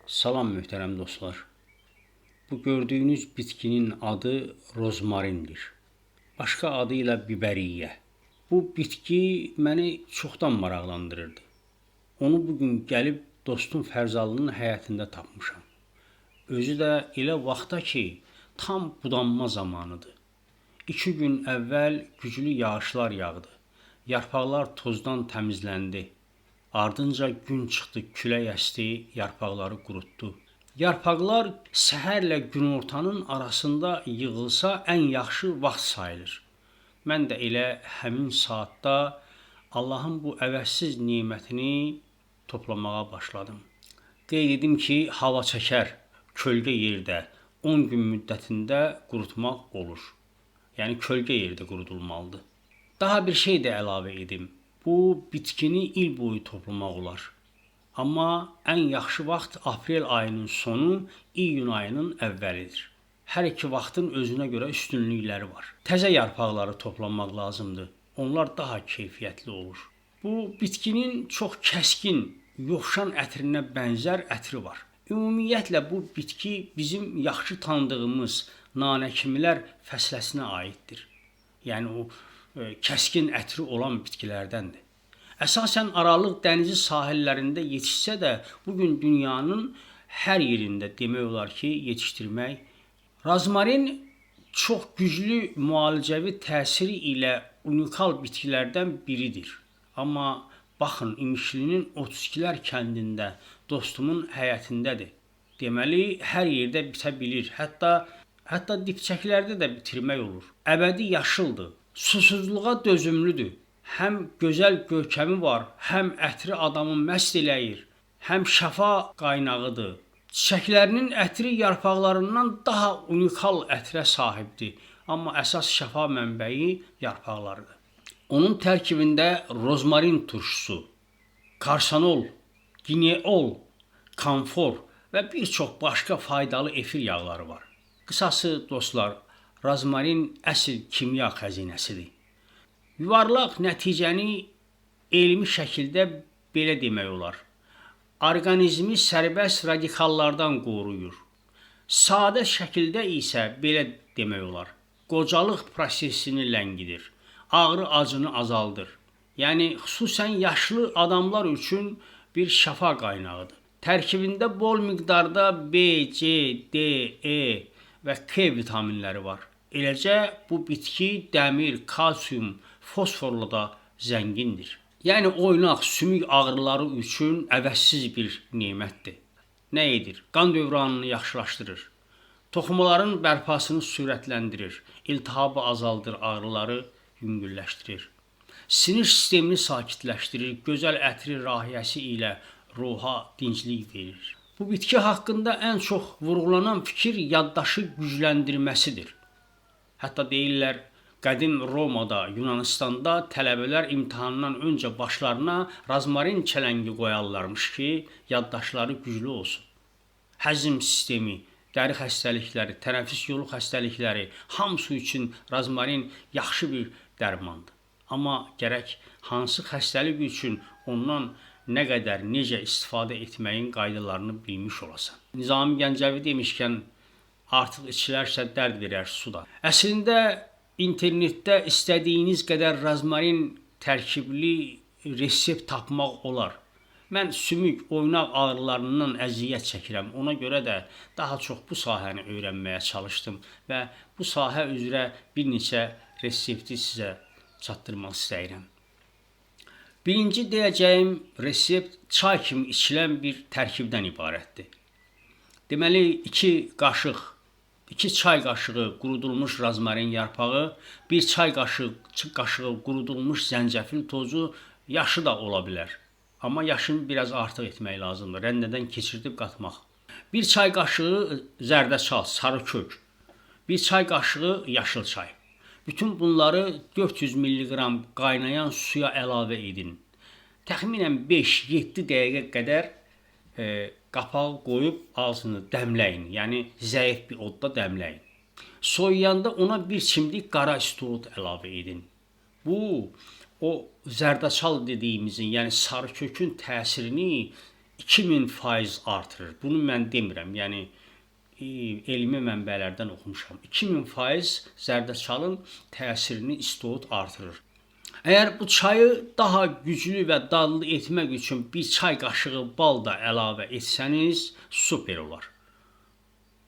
Salam möhtərəm dostlar. Bu gördüyünüz bitkinin adı rozmarindir. Başqa adı ilə biberiyyə. Bu bitki məni çoxdan maraqlandırırdı. Onu bugün gəlib dostum Fərzalının həyətində tapmışam. Özü də elə vaxtda ki, tam budanma zamanıdır. 2 gün əvvəl güclü yağışlar yağdı. Yarpaqlar tozdan təmizləndi. Ardınca gün çıxdı, külək əsdi, yarpaqları qurutdu. Yarpaqlar səhərlə günortanın arasında yığılsa ən yaxşı vaxt sayılır. Mən də elə həmin saatda Allahın bu əvəzsiz nemətini toplamağa başladım. Qeyd edim ki, hava çəkər, kölgə yerdə 10 gün müddətində qurutmaq olur. Yəni kölgə yerdə qurudulmalıdır. Daha bir şey də əlavə edim. Bu bitkini il boyu toplamaq olar. Amma ən yaxşı vaxt aprel ayının sonu, iyun ayının əvvəlidir. Hər iki vaxtın özünə görə üstünlükləri var. Təzə yarpaqları toplamaq lazımdır. Onlar daha keyfiyyətli olur. Bu bitkinin çox kəskin, yoxşan ətrinə bənzər ətri var. Ümumiyyətlə bu bitki bizim yaxşı tanıdığımız nanəkimilər fəsləsinə aiddir. Yəni o kəskin ətri olan bitkilərdəndir. Əsasən Aralıq dənizi sahillərində yetişsə də bugün dünyanın hər yerində demək olar ki, yetişdirmək. Rozmarin çox güclü müalicəvi təsiri ilə unikal bitkilərdən biridir. Amma baxın, İmişlinin 32-lər kəndində dostumun həyətindədir. Deməli, hər yerdə bitə bilir. Hətta dipçəklərdə də bitirmək olur. Əbədi yaşıldır. Susuzluğa dözümlüdür. Həm gözəl görkəmi var, həm ətri adamı məst eləyir, həm şəfa qaynağıdır. Çiçəklərinin ətri yarpaqlarından daha unikal ətrə sahibdir, amma əsas şəfa mənbəyi yarpaqlarıdır. Onun tərkibində rozmarin turşusu, karsanol, gineol, kamfor və bir çox başqa faydalı efir yağları var. Qısası dostlar, rozmarin əsl kimya xəzinəsidir. Yuvarlaq nəticəni elmi şəkildə belə demək olar. Orqanizmi sərbəst radikallardan qoruyur. Sadə şəkildə isə belə demək olar. Qocalıq prosesini ləngidir. Ağrı acını azaldır. Yəni xüsusən yaşlı adamlar üçün bir şəfa qaynağıdır. Tərkibində bol miqdarda B, C, D, E və K vitaminləri var. Eləcə bu bitki dəmir, kalsium, fosforla da zəngindir. Yəni oynaq, sümük ağrıları üçün əvəzsiz bir nemətdir. Nə edir? Qan dövranını yaxşılaşdırır. Toxumaların bərpasını sürətləndirir. İltihabı azaldır, ağrıları yüngülləşdirir. Sinir sistemini sakitləşdirir. Gözəl ətri rahiyəsi ilə ruha dinclik verir. Bu bitki haqqında ən çox vurğulanan fikir yaddaşı gücləndirməsidir. Hətta deyirlər, qədim Romada, Yunanistanda tələbələr imtahandan öncə başlarına rozmarin çələngi qoyarlarmış ki, yaddaşları güclü olsun. Həzm sistemi, dəri xəstəlikləri, tənəffüs yolu xəstəlikləri, hamısı üçün rozmarin yaxşı bir dərmandır. Amma gərək hansı xəstəlik üçün ondan nə qədər, necə istifadə etməyin qaydalarını bilmiş olasan. Nizami Gəncəvi demişkən, artıq içilərsə dərd verər suda. Əslində internetdə istədiyiniz qədər rozmarin tərkibli resept tapmaq olar. Mən sümük, oynaq ağrılarından əziyyət çəkirəm. Ona görə də daha çox bu sahəni öyrənməyə çalışdım və bu sahə üzrə bir neçə resepti sizə çatdırmaq istəyirəm. Birinci deyəcəyim resept çay kimi içilən bir tərkibdən ibarətdir. Deməli, 2 çay qaşığı qurudulmuş rozmarin yarpağı, 1 çay qaşığı qurudulmuş zəncəfil tozu, yaşı da ola bilər. Amma yaşını biraz artıq etmək lazımdır, rəndədən keçirdib qatmaq. 1 çay qaşığı zərdəçal, sarı kök, 1 çay qaşığı yaşıl çay. Bütün bunları 400 mg qaynayan suya əlavə edin. Təxminən 5-7 dəqiqə qədər qapağı qoyub ağzını dəmləyin, yəni zəif bir odda dəmləyin. Soyuyanda ona bir çimdik qara isturut əlavə edin. Bu, o zərdaçal dediyimizin, yəni sarı kökün təsirini 2000% artırır. Bunu mən demirəm. Yəni elmi mənbələrdən oxumuşam. 2000% zərdeçalın təsirini istiot artırır. Əgər bu çayı daha güclü və dadlı etmək üçün bir çay qaşığı bal da əlavə etsəniz, super olar.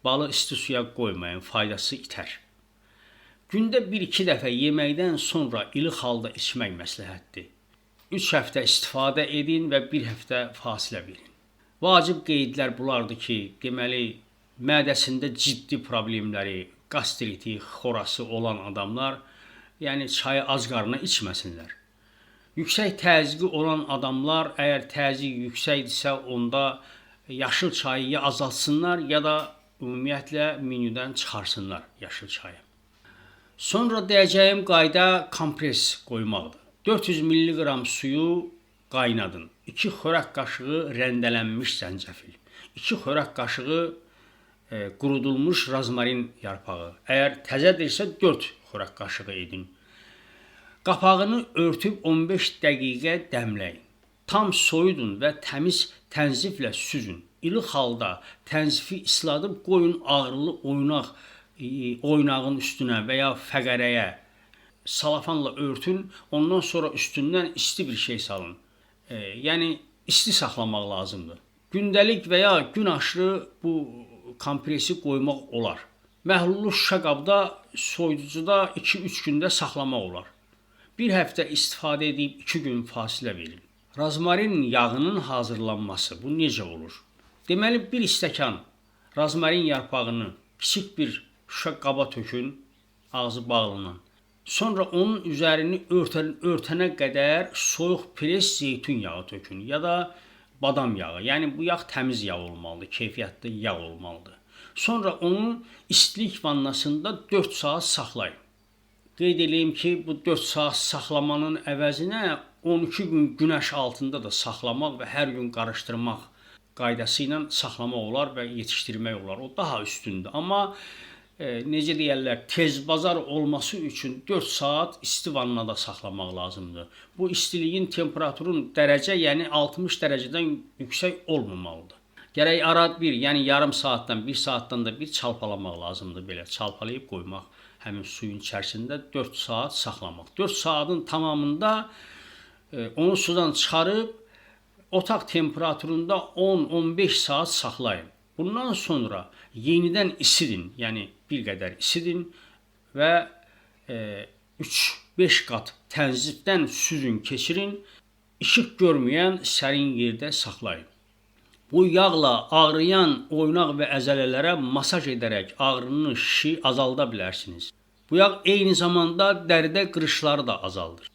Balı isti suya qoymayın, faydası itər. Gündə 1-2 dəfə yeməkdən sonra ilıq halda içmək məsləhətdir. 3 həftə istifadə edin və 1 həftə fasilə verin. Vacib qeydlər bunlardır ki, deməli, mədəsində ciddi problemləri, qastriti, xorası olan adamlar, yəni çayı ac qarına içməsinlər. Yüksək təzyiqi olan adamlar, əgər təzyiq yüksəkdirsə, onda yaşıl çayı ya azaltsınlar, ya da ümumiyyətlə menüdən çıxarsınlar yaşıl çayı. Sonra deyəcəyim qayda kompres qoymaqdır. 400 mg suyu qaynadın. 2 xörək qaşığı rəndələnmiş zəncəfil. 2 xörək qaşığı qurudulmuş rozmarin yarpağı. Əgər təzədirsə 4 xörək qaşığı edin. Qapağını örtüb 15 dəqiqə dəmləyin. Tam soyudun və təmiz tənziflə süzün. İlıq halda tənzifi isladıb qoyun ağrılı oynağın üstünə və ya fəqərəyə salafanla örtün. Ondan sonra üstündən isti bir şey salın. Yəni isti saxlamaq lazımdır. Gündəlik və ya gün aşırı bu kompresi qoymaq olar. Məhlullu şüşə qabda soyuducuda 2-3 gündə saxlamaq olar. Bir həftə istifadə edib 2 gün fasilə verin. Rozmarin yağının hazırlanması bu necə olur? Deməli, 1 stəkan rozmarin yarpağını kiçik bir şüşə qaba tökün, ağzı bağlanan. Sonra onun üzərini örtənə qədər soyuq pres zeytun yağı tökün ya da badam yağı. Yəni bu yağ təmiz yağ olmalıdır, keyfiyyətli yağ olmalıdır. Sonra onu istilik vannasında 4 saat saxlayın. Qeyd edeyim ki, bu 4 saat saxlamanın əvəzinə 12 gün günəş altında da saxlamaq və hər gün qarışdırmaq qaydası ilə saxlamaq olar və yetişdirmək olar. O daha üstündür. Amma necə deyərlər, tez bazar olması üçün 4 saat isti vannada saxlamaq lazımdır. Bu istiliyin temperaturun dərəcə, yəni 60 dərəcədən yüksək olmamalıdır. Gərək arad bir, yəni yarım saatdan, 1 saatdan da bir çalpalamaq lazımdır. Belə çalpalayıb qoymaq, həmin suyun içərisində 4 saat saxlamaq. 4 saatın tamamında onu sudan çıxarıb otaq temperaturunda 10-15 saat saxlayın. Bundan sonra yenidən isidin, yəni bir qədər isidin və 3-5 qat tənzifdən süzün, keçirin, işıq görməyən sərin yerdə saxlayın. Bu yağla ağrıyan oynaq və əzələlərə masaj edərək ağrını, şişi azalda bilərsiniz. Bu yağ eyni zamanda dəridə qırışları da azaldır.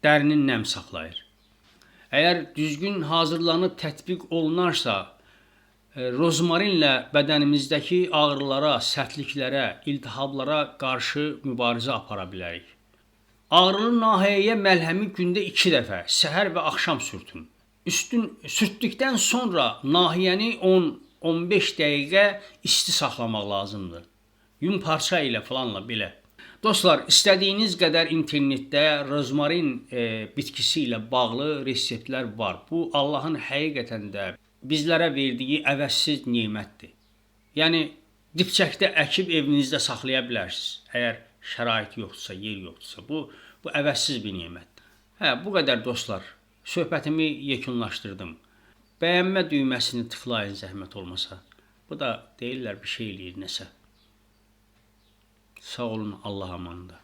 Dərini nəm saxlayır. Əgər düzgün hazırlanıb tətbiq olunarsa, rozmarinlə bədənimizdəki ağrılara, sərtliklərə, iltihablara qarşı mübarizə apara bilərik. Ağrılı nahiyəyə məlhəmi gündə 2 dəfə, səhər və axşam sürtün. Sürtdükdən sonra nahiyəni 10-15 dəqiqə isti saxlamaq lazımdır. Yun parça ilə falanla belə. Dostlar, istədiyiniz qədər internetdə rozmarin bitkisi ilə bağlı reseptlər var. Bu, Allahın həqiqətən də bizlərə verdiyi əvəzsiz nemətdir. Yəni, dipçəkdə əkib evinizdə saxlaya bilərsiniz. Əgər şərait yoxdursa, yer yoxdursa. Bu əvəzsiz bir nemətdir. Bu qədər dostlar. Söhbətimi yekunlaşdırdım. Bəyənmə düyməsini tıklayın zəhmət olmasa. Bu da deyirlər bir şey eləyir nəsə. Sağ olun, Allah amanında.